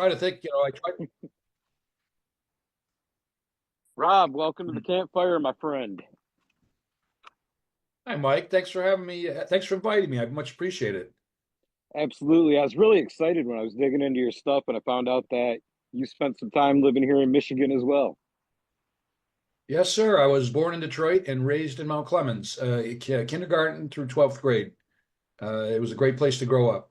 trying to think, I try. Rob, welcome to the campfire, my friend. Hi, Mike. Thanks for having me. Thanks for inviting me. I much appreciate it. Absolutely. I was really excited when I was digging into your stuff and I found out that you spent some time living here in Michigan as well. Yes, sir. I was born in Detroit and raised in Mount Clemens, kindergarten through 12th grade. It was a great place to grow up.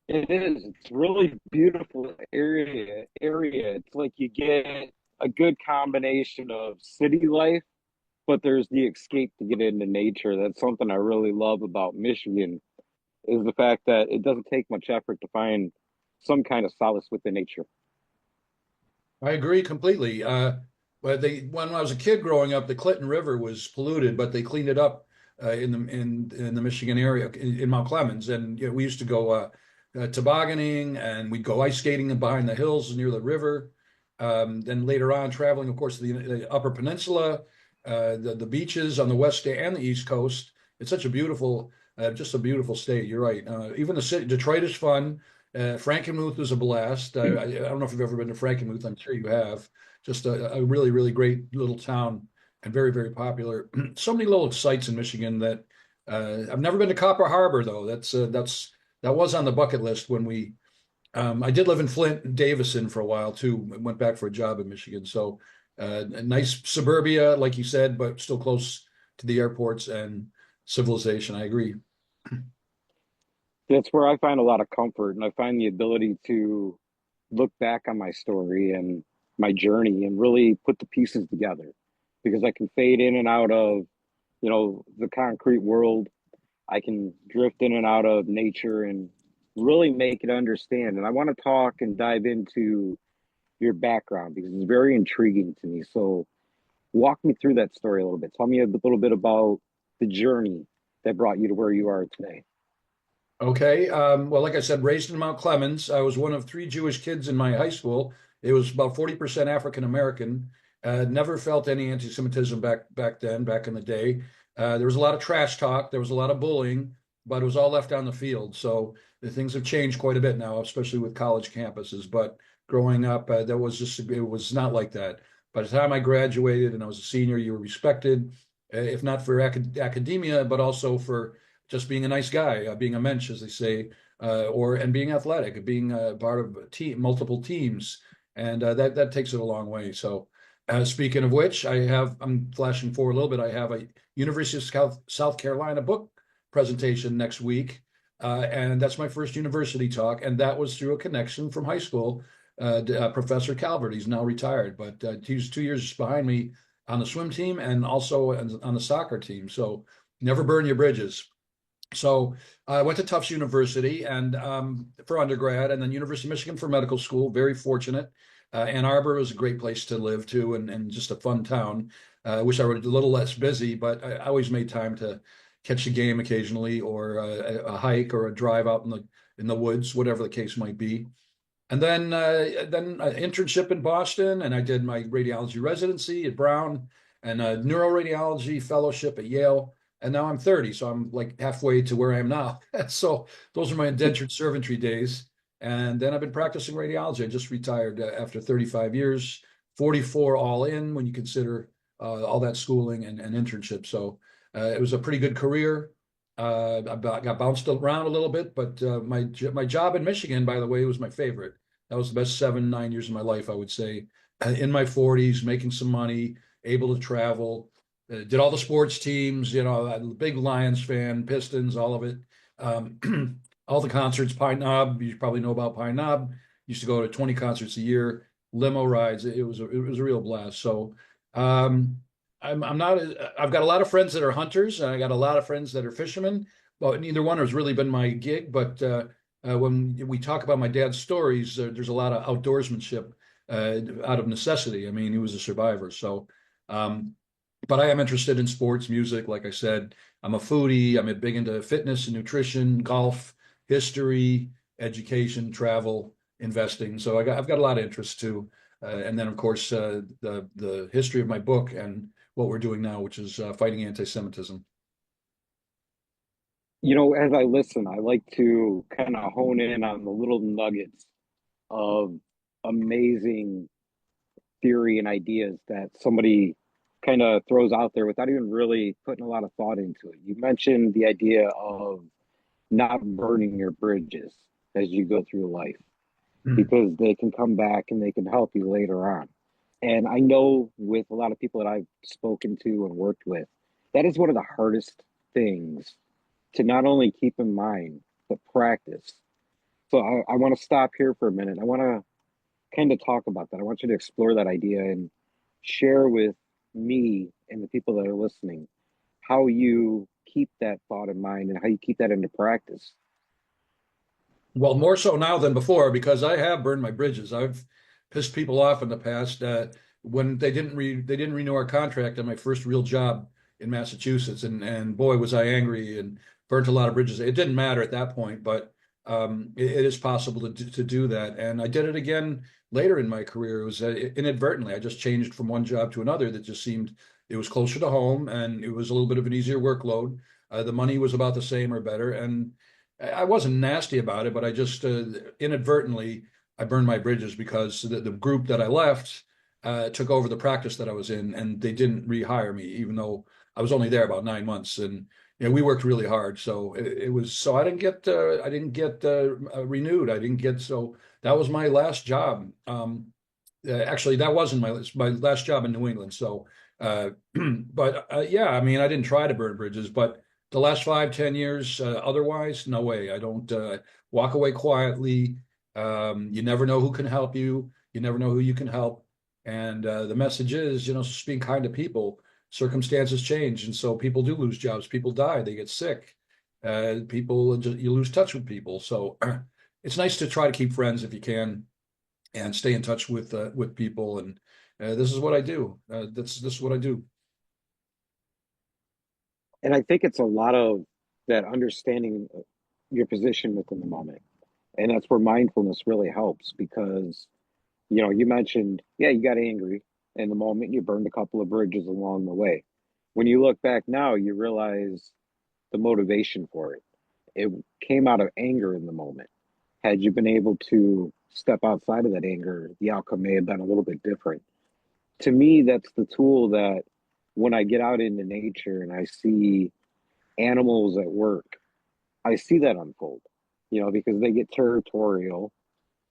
It is. It's really beautiful area. It's like you get a good combination of city life, but there's the escape to get into nature. That's something I really love about Michigan is the fact that it doesn't take much effort to find some kind of solace within nature. I agree completely. But when I was a kid growing up, the Clinton River was polluted, but they cleaned it up in the Michigan area in Mount Clemens, and we used to go tobogganing, and we'd go ice skating behind the hills near the river. Then later on, traveling, of course, the Upper Peninsula, the beaches on the west and the east coast. It's such a beautiful, just a beautiful state. You're right. Even the city, Detroit is fun. Frankenmuth was a blast. I don't know if you've ever been to Frankenmuth. I'm sure you have. Just a really, really great little town and very, very popular. So many little sites in Michigan that I've never been to Copper Harbor though. That was on the bucket list when we. I did live in Flint and Davison for a while too. Went back for a job in Michigan. So a nice suburbia, like you said, but still close to the airports and civilization. I agree. That's where I find a lot of comfort and I find the ability to look back on my story and my journey and really put the pieces together because I can fade in and out of, the concrete world. I can drift in and out of nature and really make it understand. And I want to talk and dive into your background because it's very intriguing to me. So walk me through that story a little bit. Tell me a little bit about the journey that brought you to where you are today. Okay. Well, like I said, raised in Mount Clemens, I was one of three Jewish kids in my high school. It was about 40% African American. Never felt any anti-Semitism back then, back in the day. There was a lot of trash talk. There was a lot of bullying, but it was all left on the field. So the things have changed quite a bit now, especially with college campuses. But growing up, it was not like that. By the time I graduated and I was a senior, you were respected, if not for academia, but also for just being a nice guy, being a mensch, as they say, and being athletic, being part of multiple teams, and that takes it a long way. So, speaking of which, I'm flashing forward a little bit. I have a University of South Carolina book presentation next week, and that's my first university talk, and that was through a connection from high school. Professor Calvert, he's now retired, but he's 2 years behind me on the swim team and also on the soccer team. So never burn your bridges. So I went to Tufts University and for undergrad, and then University of Michigan for medical school. Very fortunate. Ann Arbor was a great place to live too, and just a fun town. I wish I were a little less busy, but I always made time to catch a game occasionally, or a hike, or a drive out in the woods, whatever the case might be. And then an internship in Boston, and I did my radiology residency at Brown and a neuroradiology fellowship at Yale. And now I'm 30, so I'm like halfway to where I am now. So those are my indentured servantry days. And then I've been practicing radiology. I just retired after 35 years, 44 all in when you consider all that schooling and internship. So it was a pretty good career. Got bounced around a little bit, but my job in Michigan, by the way, was my favorite. That was the best 7, 9 years of my life, I would say. In my 40s, making some money, able to travel, did all the sports teams. I'm a big Lions fan, Pistons, all of it. All the concerts, Pine Knob. You probably know about Pine Knob. Used to go to 20 concerts a year, limo rides. It was a real blast. So. Um, I'm not. I've got a lot of friends that are hunters, and I got a lot of friends that are fishermen. Well, neither one has really been my gig, but when we talk about my dad's stories, there's a lot of outdoorsmanship out of necessity. I mean, he was a survivor, so. Um, but I am interested in sports, music. Like I said, I'm a foodie. I'm big into fitness and nutrition, golf, history, education, travel, investing. So I've got a lot of interests too. And then, of course, the history of my book and what we're doing now, which is fighting anti-Semitism. As I listen, I like to kind of hone in on the little nuggets of amazing theory and ideas that somebody kind of throws out there without even really putting a lot of thought into it. You mentioned the idea of not burning your bridges as you go through life because they can come back and they can help you later on. And I know with a lot of people that I've spoken to and worked with, that is one of the hardest things to not only keep in mind, but practice. So I want to stop here for a minute. I want to kind of talk about that. I want you to explore that idea and share with me and the people that are listening how you keep that thought in mind and how you keep that into practice. Well, more so now than before because I have burned my bridges. I've pissed people off in the past when they didn't renew our contract on my first real job in Massachusetts, and boy was I angry and burnt a lot of bridges. It didn't matter at that point, but it is possible to do that, and I did it again later in my career. It was inadvertently. I just changed from one job to another that just seemed it was closer to home and it was a little bit of an easier workload. The money was about the same or better, and I wasn't nasty about it, but I just inadvertently I burned my bridges because the group that I left took over the practice that I was in, and they didn't rehire me, even though I was only there about 9 months, and we worked really hard. So it was so I didn't get renewed. I didn't get so that was my last job. Actually, that wasn't my last job in New England. So, but yeah, I mean, I didn't try to burn bridges, but the last 5, 10 years, otherwise, no way. I don't walk away quietly. You never know who can help you. You never know who you can help. And the message is, just being kind to people. Circumstances change, and so people do lose jobs. People die. They get sick. You lose touch with people. So it's nice to try to keep friends if you can and stay in touch with people. And this is what I do. This is what I do. And I think it's a lot of that understanding your position within the moment. And that's where mindfulness really helps because, you mentioned, yeah, you got angry in the moment, you burned a couple of bridges along the way. When you look back now, you realize the motivation for it. It came out of anger in the moment. Had you been able to step outside of that anger, the outcome may have been a little bit different. To me, that's the tool that when I get out into nature and I see animals at work, I see that unfold, because they get territorial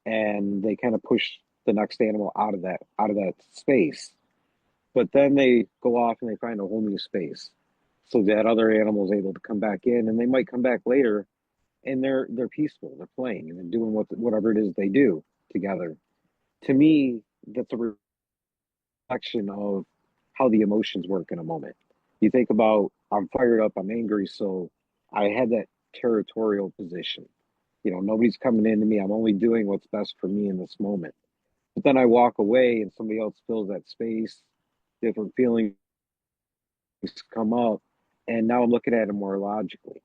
and they kind of push the next animal out of that space. But then they go off and they find a whole new space. So that other animal is able to come back in and they might come back later and they're peaceful, they're playing and they're doing whatever it is they do together. To me, that's a reflection of how the emotions work in a moment. You think about I'm fired up, I'm angry, so I had that territorial position. Nobody's coming into me. I'm only doing what's best for me in this moment. But then I walk away and somebody else fills that space, different feelings come up, and now I'm looking at it more logically.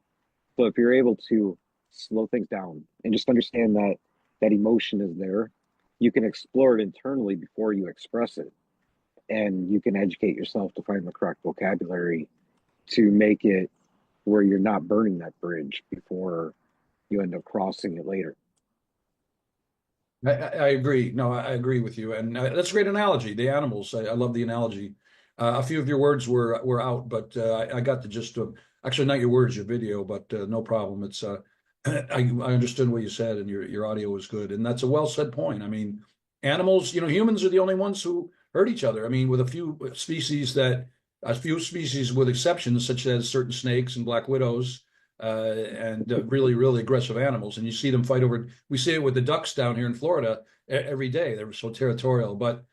So if you're able to slow things down and just understand that that emotion is there, you can explore it internally before you express it. And you can educate yourself to find the correct vocabulary to make it where you're not burning that bridge before you end up crossing it later. I agree. No, I agree with you, and that's a great analogy. The animals, I love the analogy. A few of your words were out, but I got the gist of actually not your words, your video, but no problem. It's I understood what you said, and your audio was good, and that's a well said point. I mean, animals, humans are the only ones who hurt each other. I mean, with a few species with exceptions, such as certain snakes and black widows and really, really aggressive animals. And you see them fight over. We see it with the ducks down here in Florida every day. They're so territorial, but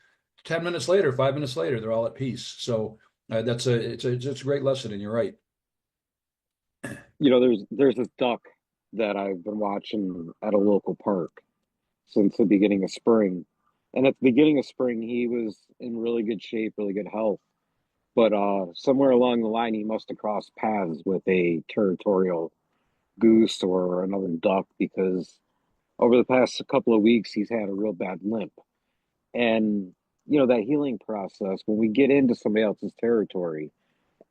10 minutes later, 5 minutes later, they're all at peace. So it's a great lesson, and you're right. There's this duck that I've been watching at a local park since the beginning of spring. And at the beginning of spring, he was in really good shape, really good health. But somewhere along the line, he must have crossed paths with a territorial goose or another duck because over the past couple of weeks, he's had a real bad limp. And that healing process, when we get into somebody else's territory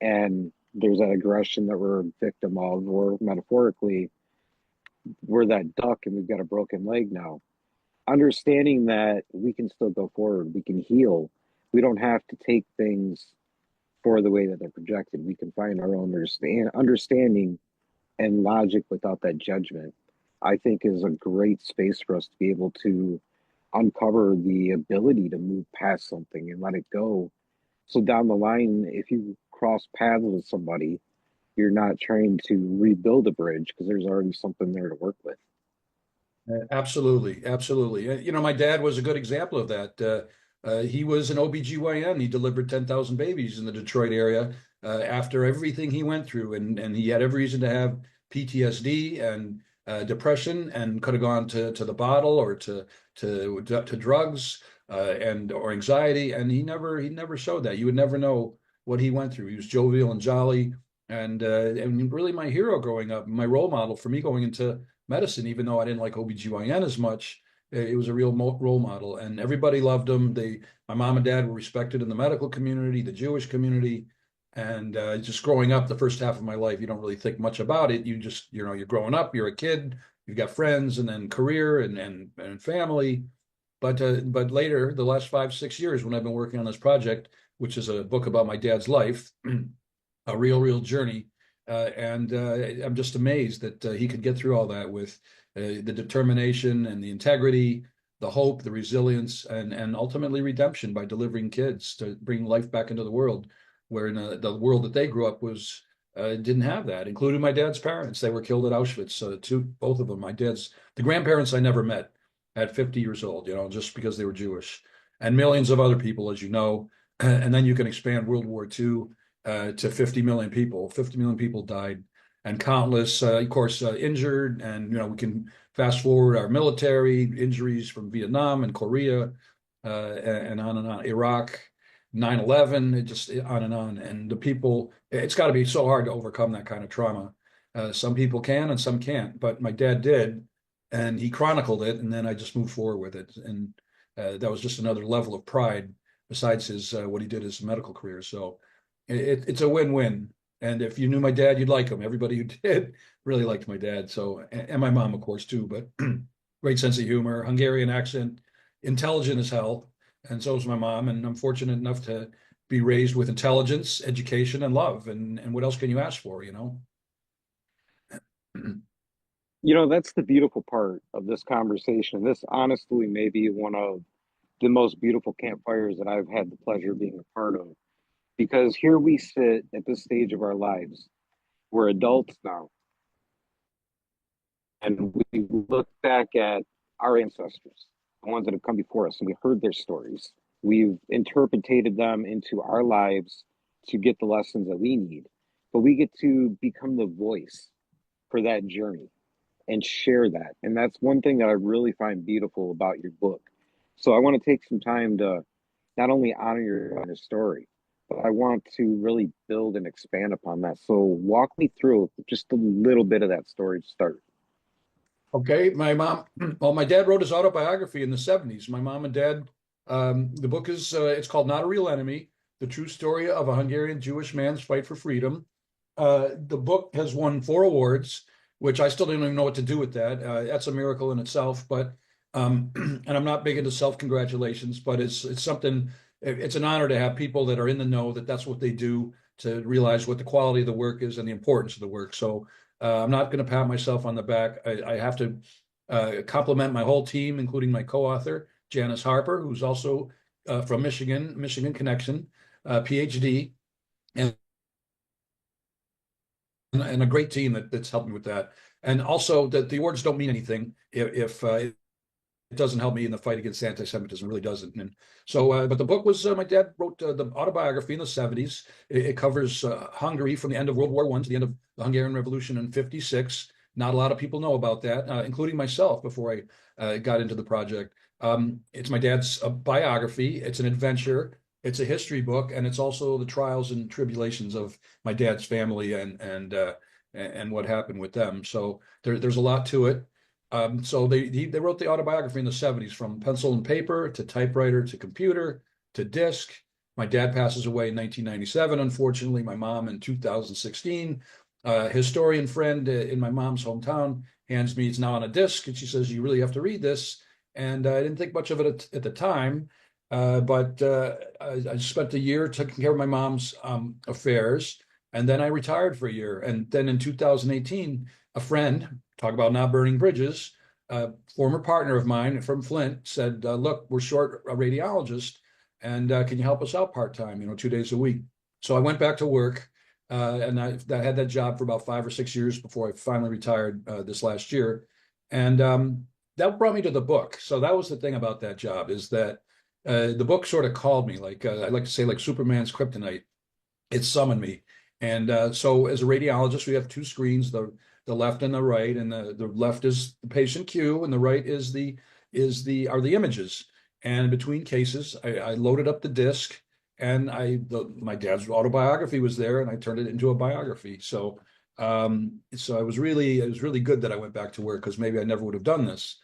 and there's that aggression that we're a victim of, or metaphorically, we're that duck and we've got a broken leg now. Understanding that we can still go forward, we can heal. We don't have to take things for the way that they're projected. We can find our own understanding and logic without that judgment. I think is a great space for us to be able to uncover the ability to move past something and let it go. So down the line, if you cross paths with somebody, you're not trying to rebuild a bridge because there's already something there to work with. Absolutely, absolutely. You know, my dad was a good example of that. He was an OBGYN. He delivered 10,000 babies in the Detroit area after everything he went through, and he had every reason to have PTSD and depression, and could have gone to the bottle or to drugs and or anxiety, and he never showed that. You would never know what he went through. He was jovial and jolly, and really my hero growing up, my role model for me going into medicine, even though I didn't like OBGYN as much. It was a real role model, and everybody loved him. My mom and dad were respected in the medical community, the Jewish community, and just growing up, the first half of my life, you don't really think much about it. You just, you're growing up, you're a kid, you've got friends, and then career and family. But later, the last 5, 6 years, when I've been working on this project, which is a book about my dad's life, a real journey. And I'm just amazed that he could get through all that with the determination and the integrity, the hope, the resilience, and ultimately redemption by delivering kids to bring life back into the world, where in the world that they grew up was didn't have that, including my dad's parents. They were killed at Auschwitz, both of them. The grandparents I never met at 50 years old, just because they were Jewish, and millions of other people, as you know. And then you can expand World War II to 50 million people. 50 million people died, and countless, of course, injured. And we can fast forward our military injuries from Vietnam and Korea, and on and on. Iraq, 9/11, it just on and on. And the people, it's got to be so hard to overcome that kind of trauma. Some people can, and some can't. But my dad did, and he chronicled it, and then I just moved forward with it. And that was just another level of pride besides his what he did his medical career. So it's a win-win. And if you knew my dad, you'd like him. Everybody who did really liked my dad. So, and my mom, of course, too, but great sense of humor, Hungarian accent, intelligent as hell. And so is my mom. And I'm fortunate enough to be raised with intelligence, education, and love. And what else can you ask for, That's the beautiful part of this conversation. This honestly may be one of the most beautiful campfires that I've had the pleasure of being a part of. Because here we sit at this stage of our lives. We're adults now. And we look back at our ancestors, the ones that have come before us, and we heard their stories. We've interpreted them into our lives to get the lessons that we need. But we get to become the voice for that journey and share that. And that's one thing that I really find beautiful about your book. So I want to take some time to not only honor your story, but I want to really build and expand upon that. So walk me through just a little bit of that story to start. Okay, well, my dad wrote his autobiography in the 70s. My mom and dad, the book it's called Not a Real Enemy, The True Story of a Hungarian Jewish Man's Fight for Freedom. The book has won 4 awards, which I still don't even know what to do with that. That's a miracle in itself, but, and I'm not big into self-congratulations, but it's something, it's an honor to have people that are in the know that that's what they do, to realize what the quality of the work is and the importance of the work. So I'm not going to pat myself on the back. I have to compliment my whole team, including my co-author, Janice Harper, who's also from Michigan Connection, PhD, and a great team that's helped me with that. And also that the awards don't mean anything if it doesn't help me in the fight against anti-Semitism. It really doesn't. And so, but the book was, my dad wrote the autobiography in the 70s. It covers Hungary from the end of World War I to the end of the Hungarian Revolution in 56. Not a lot of people know about that, including myself before I got into the project. It's my dad's biography. It's an adventure. It's a history book, and it's also the trials and tribulations of my dad's family and what happened with them. So there's a lot to it. So they wrote the autobiography in the 70s, from pencil and paper to typewriter to computer to disc. My dad passes away in 1997, unfortunately, my mom in 2016. A historian friend in my mom's hometown hands me, it's now on a disc, and she says, "You really have to read this." And I didn't think much of it at the time, but I spent a year taking care of my mom's affairs, and then I retired for a year. And then in 2018, a friend, talk about not burning bridges, a former partner of mine from Flint said, "Look, we're short a radiologist, and can you help us out part-time, 2 days a week?" So I went back to work, and I had that job for about 5 or 6 years before I finally retired this last year. And that brought me to the book. So that was the thing about that job, is that the book sort of called me, like I like to say, like Superman's kryptonite. It summoned me. And so as a radiologist, we have two screens, the left and the right, and the left is the patient queue, and the right are the images. And between cases, I loaded up the disc, and my dad's autobiography was there, and I turned it into a biography. So it was really good that I went back to work, because maybe I never would have done this.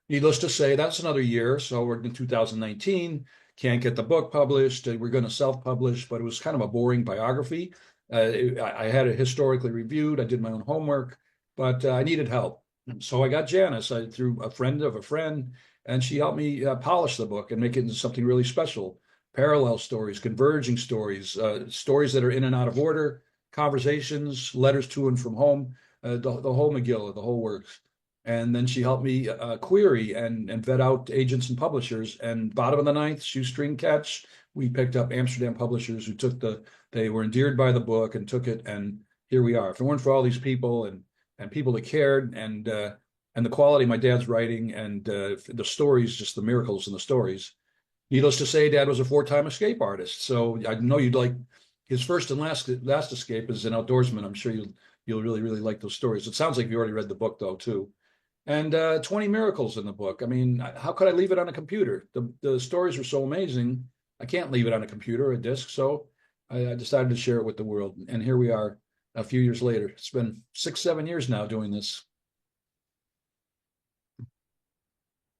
Needless to say, that's another year. So we're in 2019, can't get the book published. We're going to self-publish, but it was kind of a boring biography. I had it historically reviewed. I did my own homework, but I needed help. So I got Janice through a friend of a friend, and she helped me polish the book and make it into something really special. Parallel stories, converging stories, stories that are in and out of order, conversations, letters to and from home, the whole Megillah, the whole works. And then she helped me query and vet out agents and publishers. And bottom of the ninth, shoestring catch, we picked up Amsterdam publishers who they were endeared by the book and took it. And here we are. If it weren't for all these people and people that cared, and the quality of my dad's writing, and the stories, just the miracles in the stories. Needless to say, Dad was a four-time escape artist. So I know you'd like his first and last escape as an outdoorsman. I'm sure you'll really, really like those stories. It sounds like you already read the book, though, too. And 20 miracles in the book. I mean, how could I leave it on a computer? The stories were so amazing. I can't leave it on a computer or a disc. So I decided to share it with the world. And here we are a few years later. It's been 6, 7 years now doing this.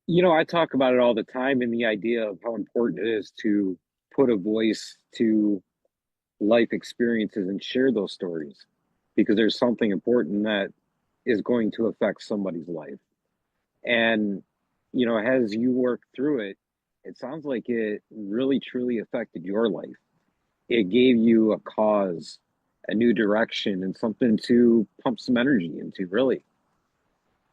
I talk about it all the time, and the idea of how important it is to put a voice to life experiences and share those stories, because there's something important that is going to affect somebody's life. And, as you work through it, it sounds like it really truly affected your life. It gave you a cause, a new direction, and something to pump some energy into, really.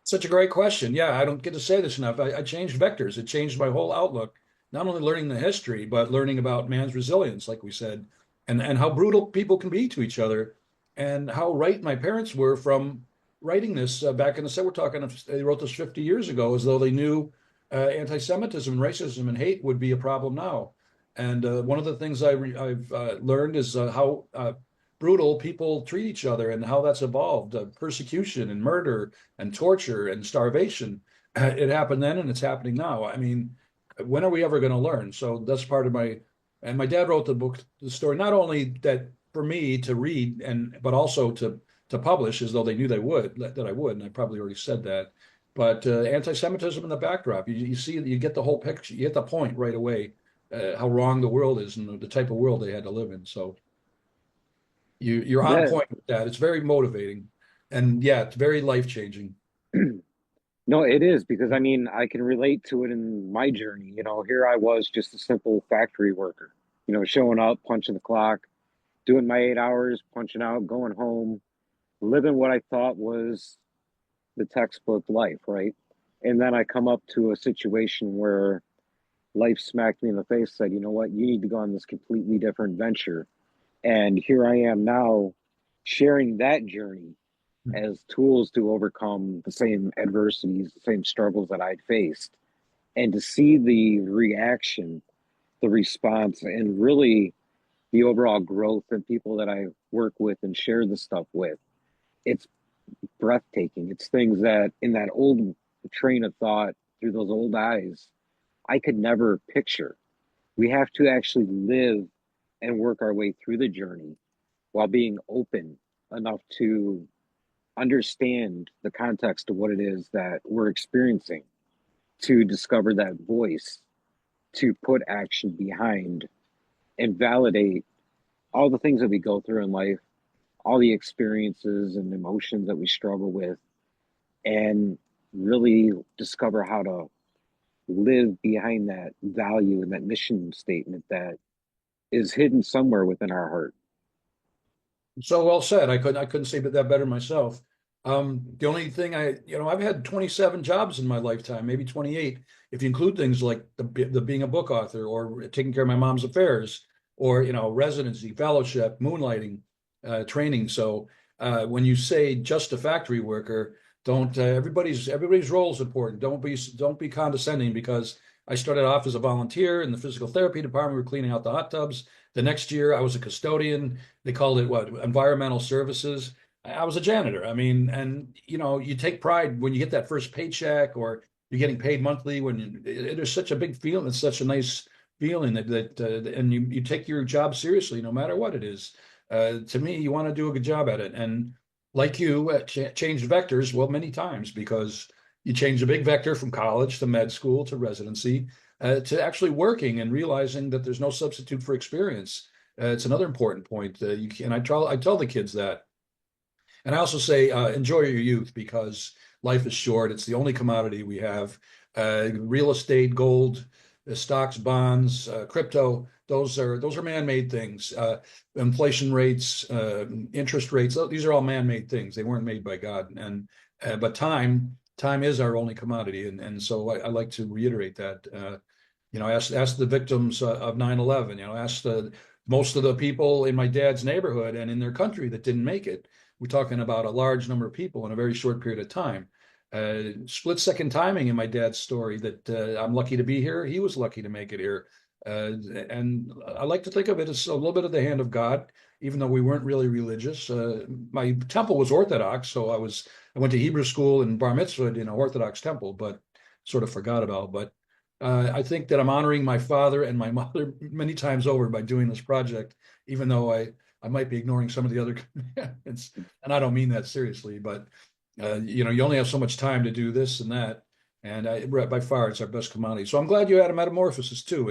Such a great question. Yeah, I don't get to say this enough. I changed vectors. It changed my whole outlook, not only learning the history, but learning about man's resilience, like we said, and how brutal people can be to each other, and how right my parents were from writing this back in the set. We're talking, they wrote this 50 years ago, as though they knew anti-Semitism and racism and hate would be a problem now. And one of the things I've learned is how brutal people treat each other, and how that's evolved, persecution and murder and torture and starvation. It happened then, and it's happening now. I mean, when are we ever going to learn? So that's part of and my dad wrote the story, not only that for me to read, but also to publish, as though they knew that I would, and I probably already said that. But anti-Semitism in the backdrop, you see, you get the whole picture, you get the point right away, how wrong the world is, and the type of world they had to live in. So you're on Yeah. point with that. It's very motivating, and yeah, it's very life changing. No, it is, because I mean, I can relate to it in my journey. Here I was, just a simple factory worker, showing up, punching the clock, doing my 8 hours, punching out, going home, living what I thought was the textbook life, right? And then I come up to a situation where life smacked me in the face, said, you know what, you need to go on this completely different venture. And here I am now, sharing that journey as tools to overcome the same adversities, the same struggles that I'd faced. And to see the reaction, the response, and really the overall growth in people that I work with and share the stuff with, it's breathtaking. It's things that in that old train of thought, through those old eyes, I could never picture. We have to actually live and work our way through the journey while being open enough to understand the context of what it is that we're experiencing, to discover that voice, to put action behind and validate all the things that we go through in life, all the experiences and emotions that we struggle with, and really discover how to live behind that value and that mission statement that is hidden somewhere within our heart. So well said. I couldn't say that better myself. The only thing I've had 27 jobs in my lifetime, maybe 28, if you include things like the being a book author or taking care of my mom's affairs, or residency, fellowship, moonlighting, training. So when you say just a factory worker, don't everybody's role is important. Don't be condescending, because I started off as a volunteer in the physical therapy department. We were cleaning out the hot tubs. The next year, I was a custodian. They called it what? Environmental services. I was a janitor. I mean, and you take pride when you get that first paycheck, or you're getting paid monthly. It is such a big feeling. It's such a nice feeling and you take your job seriously, no matter what it is. To me, you want to do a good job at it. And like you, changed vectors, well, many times, because you change a big vector from college to med school to residency, to actually working and realizing that there's no substitute for experience. It's another important point. I tell the kids that. And I also say, enjoy your youth, because life is short. It's the only commodity we have. Real estate, gold, stocks, bonds, crypto. Those are man-made things. Inflation rates, interest rates. These are all man-made things. They weren't made by God. And but time is our only commodity. And so I like to reiterate that. Ask the victims of 9/11. Ask most of the people in my dad's neighborhood and in their country that didn't make it. We're talking about a large number of people in a very short period of time. Split second timing in my dad's story, that I'm lucky to be here. He was lucky to make it here. And I like to think of it as a little bit of the hand of God, even though we weren't really religious. My temple was Orthodox, so I went to Hebrew school and bar mitzvah in an Orthodox temple, but sort of forgot about. But I think that I'm honoring my father and my mother many times over by doing this project, even though I might be ignoring some of the other commandments. And I don't mean that seriously, but you only have so much time to do this and that. And by far, it's our best commodity. So I'm glad you had a metamorphosis too.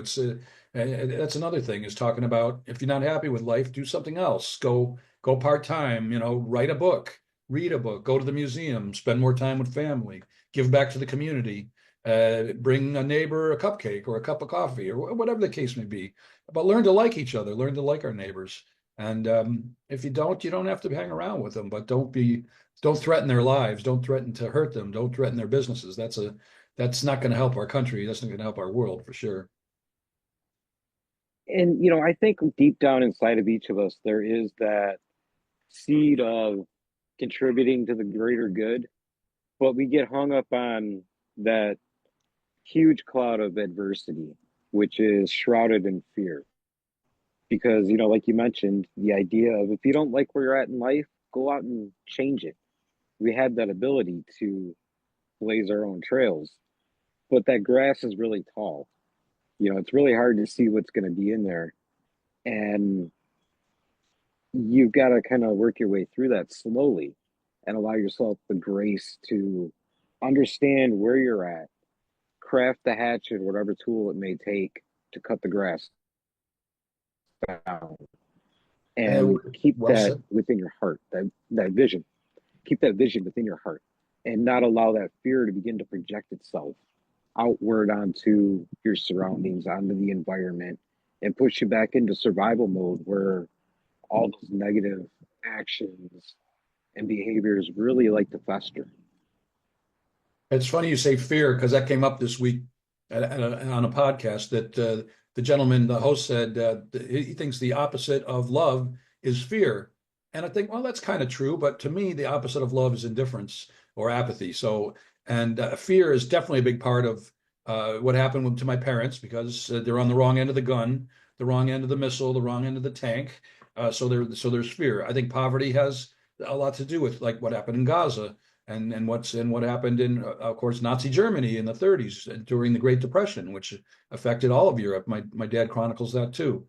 That's another thing, is talking about, if you're not happy with life, do something else. Go part time. Write a book, read a book, go to the museum, spend more time with family, give back to the community, bring a neighbor a cupcake or a cup of coffee, or whatever the case may be. But learn to like each other, learn to like our neighbors. And if you don't have to hang around with them, but don't threaten their lives, don't threaten to hurt them, don't threaten their businesses. That's not going to help our country. That's not going to help our world for sure. And I think deep down inside of each of us, there is that seed of contributing to the greater good, but we get hung up on that huge cloud of adversity, which is shrouded in fear. Because, like you mentioned, the idea of, if you don't like where you're at in life, go out and change it. We have that ability to blaze our own trails, but that grass is really tall. It's really hard to see what's going to be in there. And you've got to kind of work your way through that slowly and allow yourself the grace to understand where you're at, craft the hatchet, whatever tool it may take to cut the grass down, Uh, and keep well that said. within your heart, that vision. Keep that vision within your heart, and not allow that fear to begin to project itself outward onto your surroundings, onto the environment, and push you back into survival mode, where all those negative actions and behaviors really like to fester. It's funny you say fear, because that came up this week on a podcast, that the host said he thinks the opposite of love is fear. And I think, well, that's kind of true. But to me, the opposite of love is indifference or apathy. So, and fear is definitely a big part of what happened to my parents, because they're on the wrong end of the gun, the wrong end of the missile, the wrong end of the tank. So there's fear. I think poverty has a lot to do with, like, what happened in Gaza, and what happened in, of course, Nazi Germany in the 30s during the Great Depression, which affected all of Europe. My dad chronicles that too.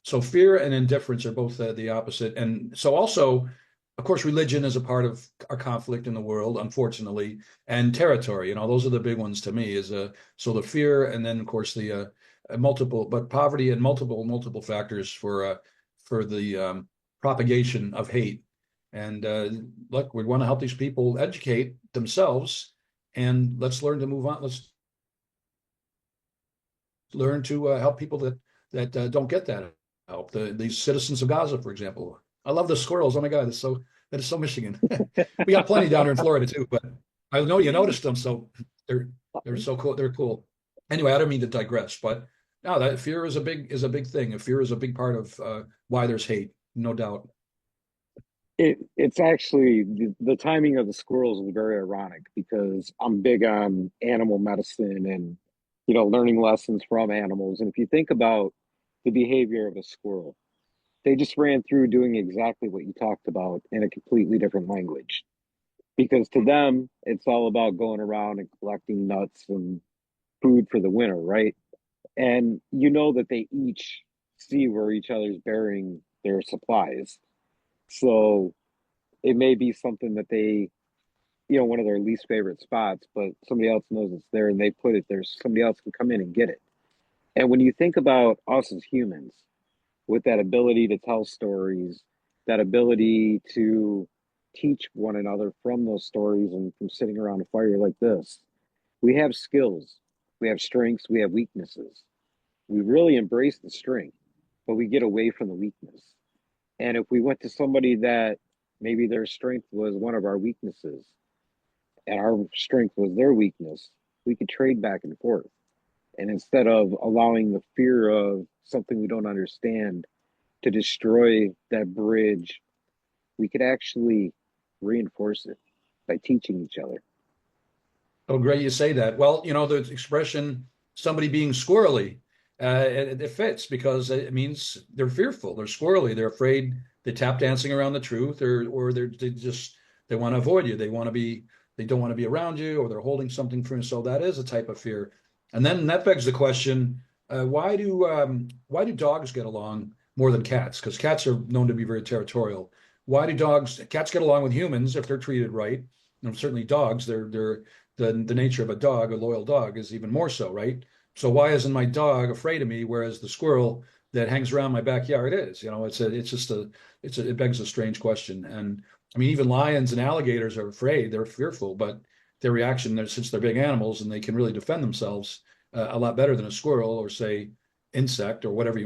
So fear and indifference are both the opposite. And so also, of course, religion is a part of our conflict in the world, unfortunately, and territory. Those are the big ones to me. So the fear, and then of course multiple, but poverty and multiple factors for the propagation of hate. And look, we want to help these people educate themselves, and let's learn to move on. Let's learn to help people that don't get that help. These citizens of Gaza, for example. I love the squirrels. Oh my God, that is so Michigan. We got plenty down here in Florida too, but I know you noticed them, so they're they're so cool. They're cool. Anyway, I don't mean to digress, but no, that fear is a big thing. Fear is a big part of why there's hate, no doubt. It's actually the timing of the squirrels is very ironic because I'm big on animal medicine and learning lessons from animals. And if you think about the behavior of a squirrel, they just ran through doing exactly what you talked about in a completely different language. Because to them, it's all about going around and collecting nuts and food for the winter, right? And you know that they each see where each other's bearing their supplies. So it may be something that they, one of their least favorite spots, but somebody else knows it's there and they put it there so somebody else can come in and get it. And when you think about us as humans, with that ability to tell stories, that ability to teach one another from those stories and from sitting around a fire like this, we have skills, we have strengths, we have weaknesses. We really embrace the strength, but we get away from the weakness. And if we went to somebody that maybe their strength was one of our weaknesses and our strength was their weakness, we could trade back and forth. And instead of allowing the fear of something we don't understand to destroy that bridge, we could actually reinforce it by teaching each other. Oh, great you say that. Well, the expression somebody being squirrely, it fits because it means they're fearful, they're squirrely, they're afraid, they tap dancing around the truth, or they want to avoid you, they don't want to be around you, or they're holding something from you. So that is a type of fear. And then that begs the question, why do dogs get along more than cats? Because cats are known to be very territorial. Why do cats get along with humans if they're treated right? And certainly dogs, the nature of a dog, a loyal dog, is even more so, right? So why isn't my dog afraid of me, whereas the squirrel that hangs around my backyard is? It begs a strange question. And I mean, even lions and alligators are afraid; they're fearful, but their reaction, since they're big animals and they can really defend themselves a lot better than a squirrel or say insect or whatever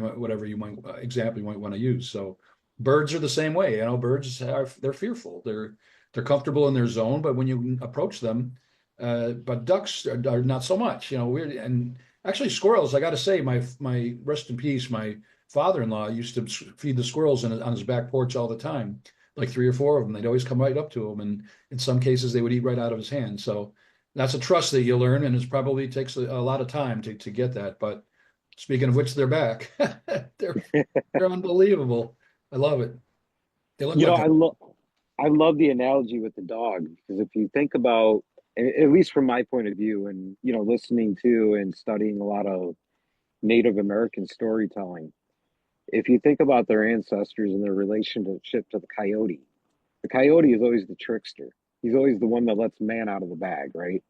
you might example you might want to use. So birds are the same way. Birds they're fearful. They're comfortable in their zone, but when you approach them, but ducks are not so much. Weird. And actually, squirrels. I got to say, my rest in peace. My father-in-law used to feed the squirrels on his back porch all the time, like three or four of them. They'd always come right up to him, and in some cases, they would eat right out of his hand. So that's a trust that you learn, and it probably takes a lot of time to get that. But speaking of which, they're back. they're they're unbelievable. I love it. They look You know, like a I love the analogy with the dog because if you think about, at least from my point of view, and listening to and studying a lot of Native American storytelling, if you think about their ancestors and their relationship to the coyote is always the trickster. He's always the one that lets man out of the bag, right?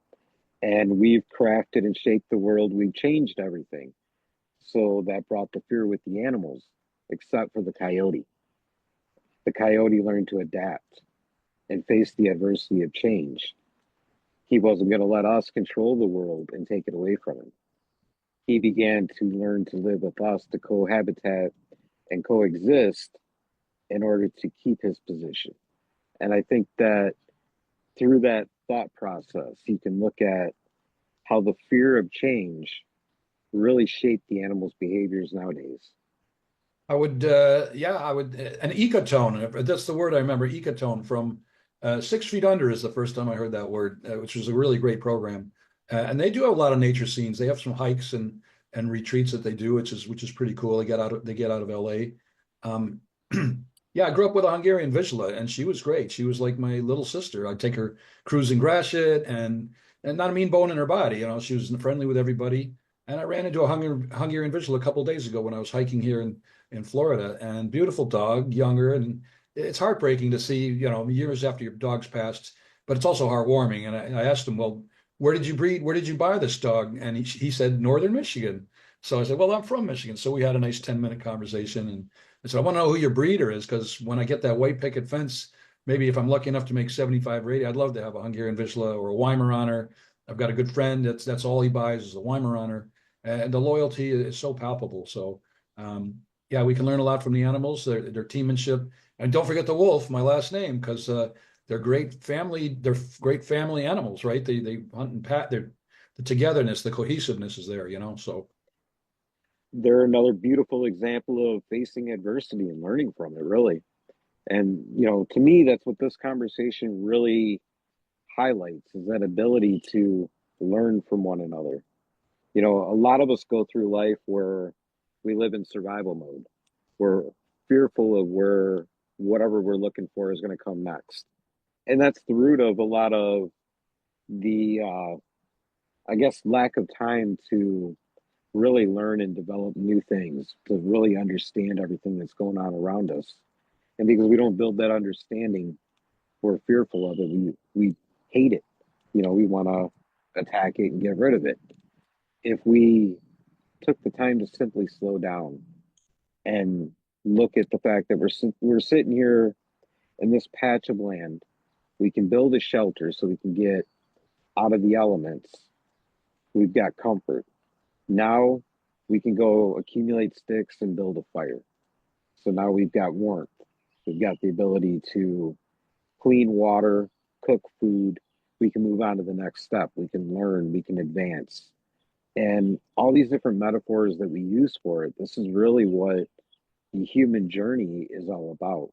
And we've crafted and shaped the world. We've changed everything. So that brought the fear with the animals, except for the coyote. The coyote learned to adapt and face the adversity of change. He wasn't going to let us control the world and take it away from him. He began to learn to live with us, to cohabitat and coexist in order to keep his position. And I think that through that thought process, you can look at how the fear of change really shaped the animal's behaviors nowadays. I would, yeah, I would, an ecotone. That's the word I remember. Ecotone from 6 Feet Under is the first time I heard that word, which was a really great program. And they do have a lot of nature scenes. They have some hikes and retreats that they do, which is pretty cool. They get out of LA. Um, yeah, I grew up with a Hungarian Vizsla, and she was great. She was like my little sister. I'd take her cruising Gratiot, and not a mean bone in her body. She was friendly with everybody. And I ran into a Hungarian Vizsla a couple of days ago when I was hiking here in Florida, and beautiful dog, younger, and it's heartbreaking to see, years after your dog's passed, but it's also heartwarming. And I asked him, well, where did you breed? Where did you buy this dog? And he said, Northern Michigan. So I said, well, I'm from Michigan. So we had a nice 10-minute conversation. And I said, I want to know who your breeder is, because when I get that white picket fence, maybe if I'm lucky enough to make 75 or 80, I'd love to have a Hungarian Vizsla or a Weimaraner. I've got a good friend that's all he buys is a Weimaraner. And the loyalty is so palpable. So yeah, we can learn a lot from the animals, their teammanship. And don't forget the wolf, my last name, because they're great family. They're great family animals, right? They hunt and pat. They're the togetherness, the cohesiveness is there, you know. So They're another beautiful example of facing adversity and learning from it, really. And, to me, that's what this conversation really highlights is that ability to learn from one another. A lot of us go through life where we live in survival mode. We're fearful of where whatever we're looking for is going to come next. And that's the root of a lot of the, I guess, lack of time to really learn and develop new things, to really understand everything that's going on around us. And because we don't build that understanding, we're fearful of it. We hate it. We want to attack it and get rid of it. If we took the time to simply slow down and look at the fact that we're sitting here in this patch of land, we can build a shelter so we can get out of the elements. We've got comfort. Now we can go accumulate sticks and build a fire. So now we've got warmth. We've got the ability to clean water, cook food. We can move on to the next step. We can learn, we can advance. And all these different metaphors that we use for it, this is really what the human journey is all about.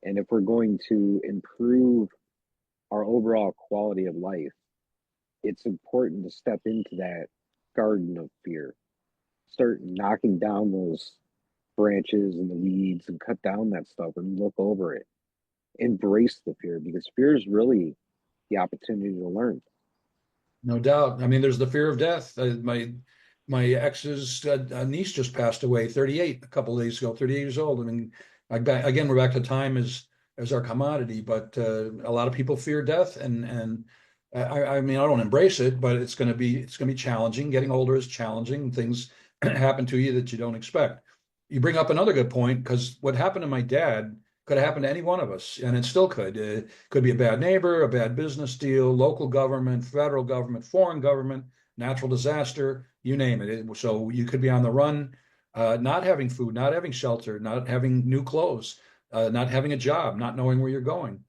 And if we're going to improve our overall quality of life, it's important to step into that garden of fear. Start knocking down those branches and the weeds and cut down that stuff and look over it. Embrace the fear because fear is really the opportunity to learn. no doubt. I mean, there's the fear of death. My ex's niece just passed away, 38, a couple of days ago, 38 years old. I mean, again, we're back to time as our commodity, but a lot of people fear death, and I mean, I don't embrace it, but it's going to be challenging. Getting older is challenging. Things happen to you that you don't expect. You bring up another good point, because what happened to my dad could have happened to any one of us, and it still could. Could be a bad neighbor, a bad business deal, local government, federal government, foreign government, natural disaster, you name it. So you could be on the run, not having food, not having shelter, not having new clothes, not having a job, not knowing where you're going.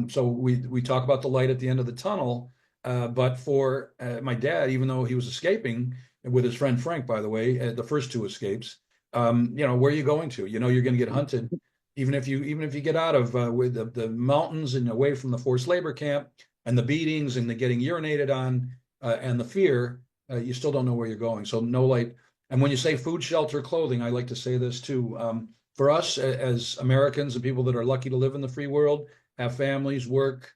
So we talk about the light at the end of the tunnel, but for my dad, even though he was escaping with his friend Frank, by the way, the first two escapes, where are you going to? You're going to get hunted, even if you get out of with the mountains and away from the forced labor camp and the beatings and the getting urinated on and the fear, you still don't know where you're going. So no light. And when you say food, shelter, clothing, I like to say this too. For us as Americans and people that are lucky to live in the free world, have families, work,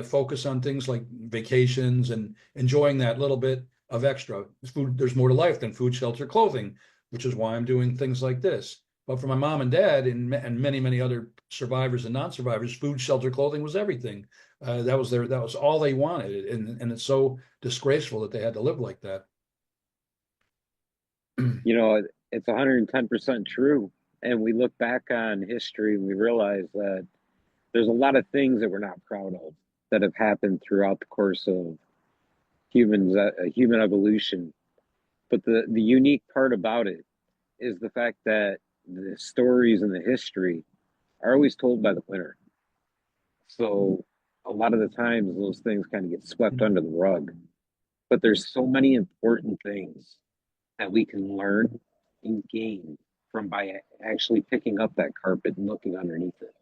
focus on things like vacations and enjoying that little bit of extra food. There's more to life than food, shelter, clothing, which is why I'm doing things like this. But for my mom and dad and many, many other survivors and non-survivors, food, shelter, clothing was everything. That was all they wanted. And it's so disgraceful that they had to live like that. You know, it's 110% true. And we look back on history and we realize that there's a lot of things that we're not proud of that have happened throughout the course of human evolution. But the unique part about it is the fact that the stories and the history are always told by the winner. So a lot of the times those things kind of get swept under the rug. But there's so many important things that we can learn and gain from by actually picking up that carpet and looking underneath it.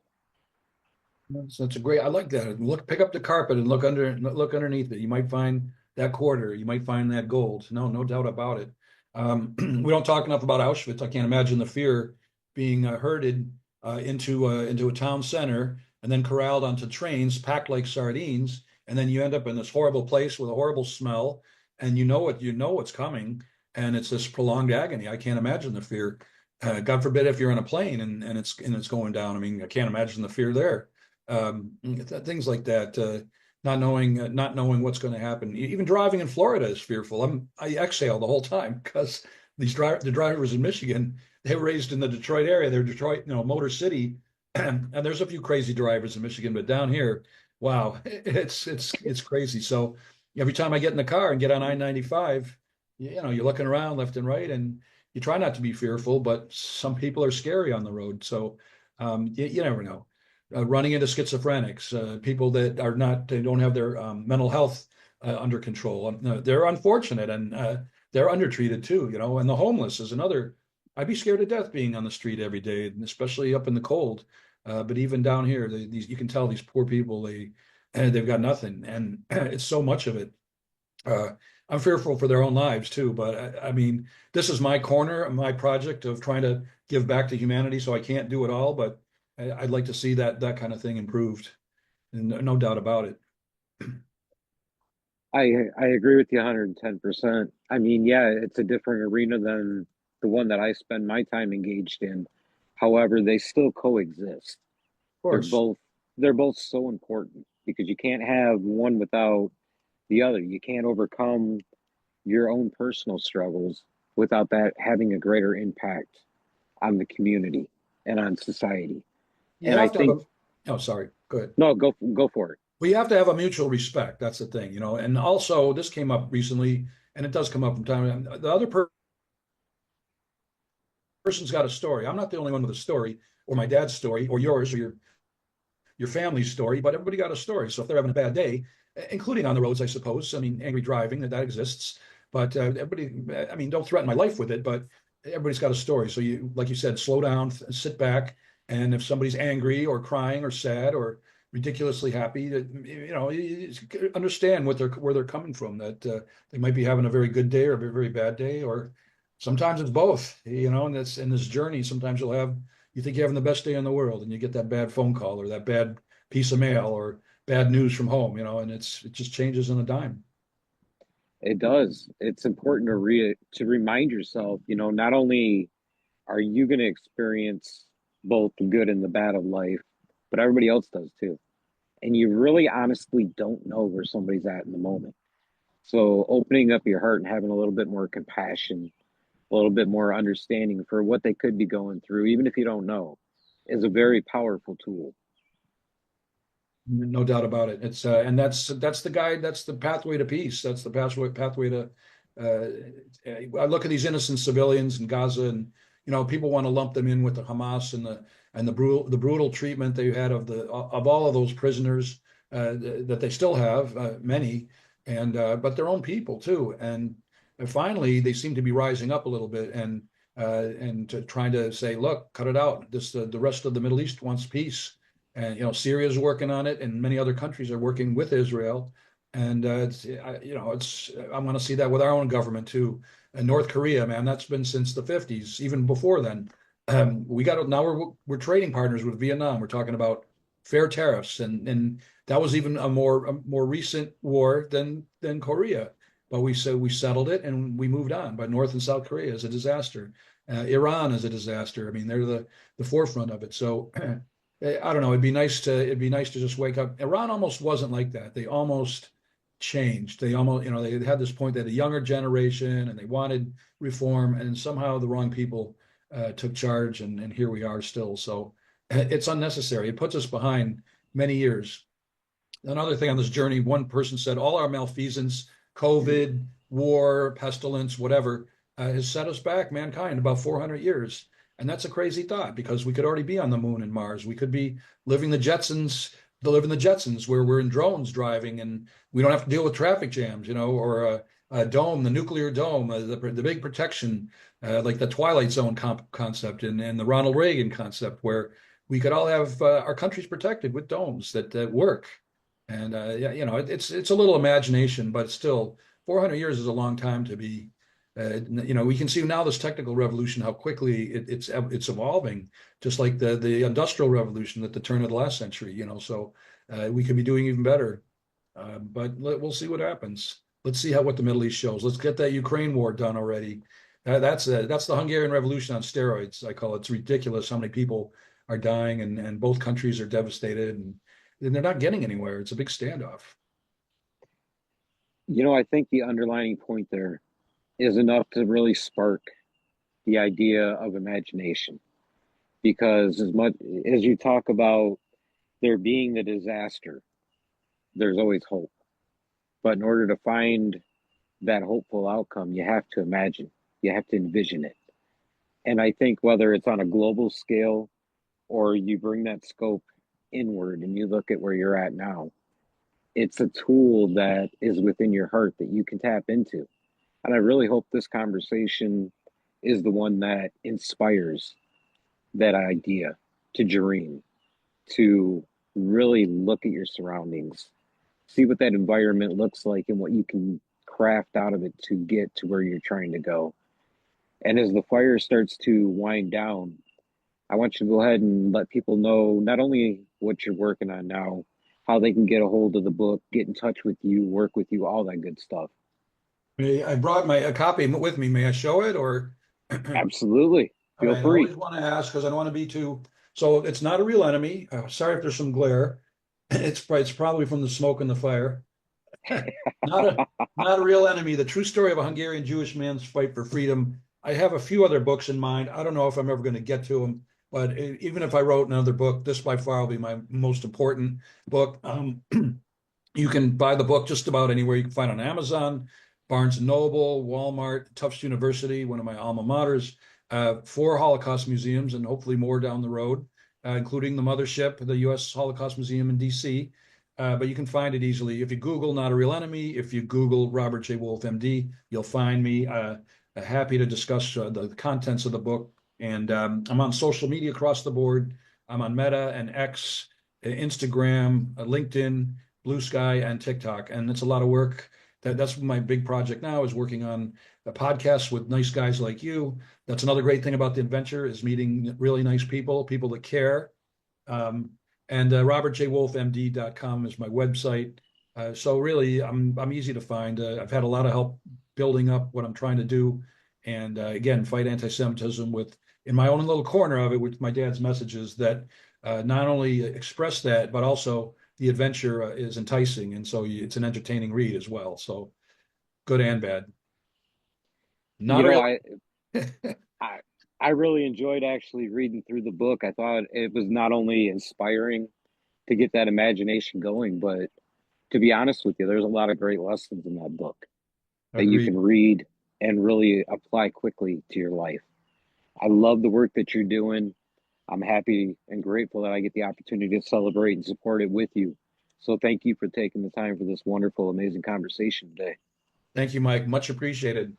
So it's a great. I like that. Pick up the carpet and look underneath it. You might find that quarter. You might find that gold. No doubt about it. We don't talk enough about Auschwitz. I can't imagine the fear being herded into a town center and then corralled onto trains packed like sardines, and then you end up in this horrible place with a horrible smell, and you know what's coming, and it's this prolonged agony. I can't imagine the fear. God forbid if you're on a plane and it's going down. I mean, I can't imagine the fear there. Things like that. Not knowing what's going to happen. Even driving in Florida is fearful. I exhale the whole time because the drivers in Michigan, they were raised in the Detroit area. They're Detroit, Motor City, and there's a few crazy drivers in Michigan, but down here, wow, it's crazy. So every time I get in the car and get on I-95, you're looking around left and right, and you try not to be fearful, but some people are scary on the road. So you never know. Running into schizophrenics, people that are not, they don't have their mental health under control. They're unfortunate, and they're undertreated too, and the homeless is another. I'd be scared to death being on the street every day, and especially up in the cold. But even down here, these you can tell these poor people, they've got nothing, and it's so much of it. Uh, I'm fearful for their own lives too, but I mean, this is my corner, my project of trying to give back to humanity. So I can't do it all, but I'd like to see that kind of thing improved, and no doubt about it. I agree with you 110%. I mean, yeah, it's a different arena than the one that I spend my time engaged in. However, they still coexist. Of They're course. both they're both so important because you can't have one without the other. You can't overcome your own personal struggles without that having a greater impact on the community and on society. You And I have to have think a, oh, sorry, go ahead. no, go for it. We have to have a mutual respect. That's the thing, And also, this came up recently, and it does come up from time to time. The other person's got a story. I'm not the only one with a story, or my dad's story, or yours, or your family's story, but everybody got a story. So if they're having a bad day, including on the roads, I suppose, I mean, angry driving, that exists. But everybody, I mean, don't threaten my life with it, but everybody's got a story. So like you said, slow down, sit back. And if somebody's angry or crying or sad or ridiculously happy, you understand where they're coming from, that they might be having a very good day or a very, very bad day, or sometimes it's both, and that's in this journey. Sometimes you think you're having the best day in the world, and you get that bad phone call or that bad piece of mail or bad news from home, and it just changes in a dime. It does. It's important to remind yourself, not only are you going to experience both the good and the bad of life, but everybody else does too. And you really honestly don't know where somebody's at in the moment. So opening up your heart and having a little bit more compassion, a little bit more understanding for what they could be going through, even if you don't know, is a very powerful tool. No doubt about it. It's and that's the guide. That's the pathway to peace. That's the pathway to. I look at these innocent civilians in Gaza, and people want to lump them in with the Hamas and the brutal treatment they had of all of those prisoners that they still have many, and but their own people too. And finally, they seem to be rising up a little bit and trying to say, look, cut it out. The rest of the Middle East wants peace, and Syria is working on it, and many other countries are working with Israel. And I want to see that with our own government too. And North Korea, man, that's been since the 50s, even before then. We got now we're trading partners with Vietnam. We're talking about fair tariffs, and that was even a more recent war than Korea. But we settled it and we moved on. But North and South Korea is a disaster. Iran is a disaster. I mean, they're the forefront of it. So I don't know. It'd be nice to just wake up. Iran almost wasn't like that. They almost changed. They almost, they had this point that a younger generation and they wanted reform, and somehow the wrong people took charge, and here we are still. So it's unnecessary. It puts us behind many years. Another thing on this journey, one person said all our malfeasance, COVID, war, pestilence, whatever, has set us back, mankind, about 400 years. And that's a crazy thought, because we could already be on the moon and Mars. We could be living the Jetsons, living the Jetsons, where we're in drones driving and we don't have to deal with traffic jams, or a dome, the nuclear dome, the big protection, like the Twilight Zone concept and the Ronald Reagan concept, where we could all have our countries protected with domes that work. And yeah, it's a little imagination, but still, 400 years is a long time to be. We can see now this technical revolution, how quickly it's evolving, just like the industrial revolution at the turn of the last century. So we could be doing even better. But we'll see what happens. Let's see what the Middle East shows. Let's get that Ukraine war done already. That's the Hungarian Revolution on steroids, I call it. It's ridiculous how many people are dying, and both countries are devastated, and they're not getting anywhere. It's a big standoff. I think the underlining point there is enough to really spark the idea of imagination. Because as much as you talk about there being the disaster, there's always hope. But in order to find that hopeful outcome, you have to imagine, you have to envision it. And I think whether it's on a global scale or you bring that scope inward and you look at where you're at now, it's a tool that is within your heart that you can tap into. And I really hope this conversation is the one that inspires that idea to dream, to really look at your surroundings, see what that environment looks like and what you can craft out of it to get to where you're trying to go. And as the fire starts to wind down, I want you to go ahead and let people know not only what you're working on now, how they can get a hold of the book, get in touch with you, work with you, all that good stuff. I brought my a copy with me. May I show it or? Absolutely. All Feel right, I free. always want to ask because I don't want to be too. So it's not a real enemy. Sorry if there's some glare. It's probably from the smoke and the fire. Not a not a real enemy. The true story of a Hungarian Jewish man's fight for freedom. I have a few other books in mind. I don't know if I'm ever going to get to them, but even if I wrote another book, this by far will be my most important book. You can buy the book just about anywhere. You can find it on Amazon, Barnes and Noble, Walmart, Tufts University, one of my alma maters, 4 Holocaust museums, and hopefully more down the road, including the mothership, the U.S. Holocaust Museum in D.C. But you can find it easily. If you Google Not a Real Enemy, if you Google Robert J. Wolf, MD, you'll find me. Happy to discuss the contents of the book. And I'm on social media across the board. I'm on Meta and X, Instagram, LinkedIn, Blue Sky, and TikTok. And it's a lot of work. That's my big project now is working on a podcast with nice guys like you. That's another great thing about the adventure is meeting really nice people, people that care. Um, and robertjwolfmd.com is my website. So really, I'm easy to find. I've had a lot of help building up what I'm trying to do, and again, fight anti-Semitism with in my own little corner of it with my dad's messages that not only express that, but also the adventure is enticing, and so it's an entertaining read as well. So good and bad. You Not a know, real. I I really enjoyed actually reading through the book. I thought it was not only inspiring to get that imagination going, but to be honest with you, there's a lot of great lessons in that book that you Agreed. can read and really apply quickly to your life. I love the work that you're doing. I'm happy and grateful that I get the opportunity to celebrate and support it with you. So thank you for taking the time for this wonderful, amazing conversation today. Thank you, Mike. Much appreciated.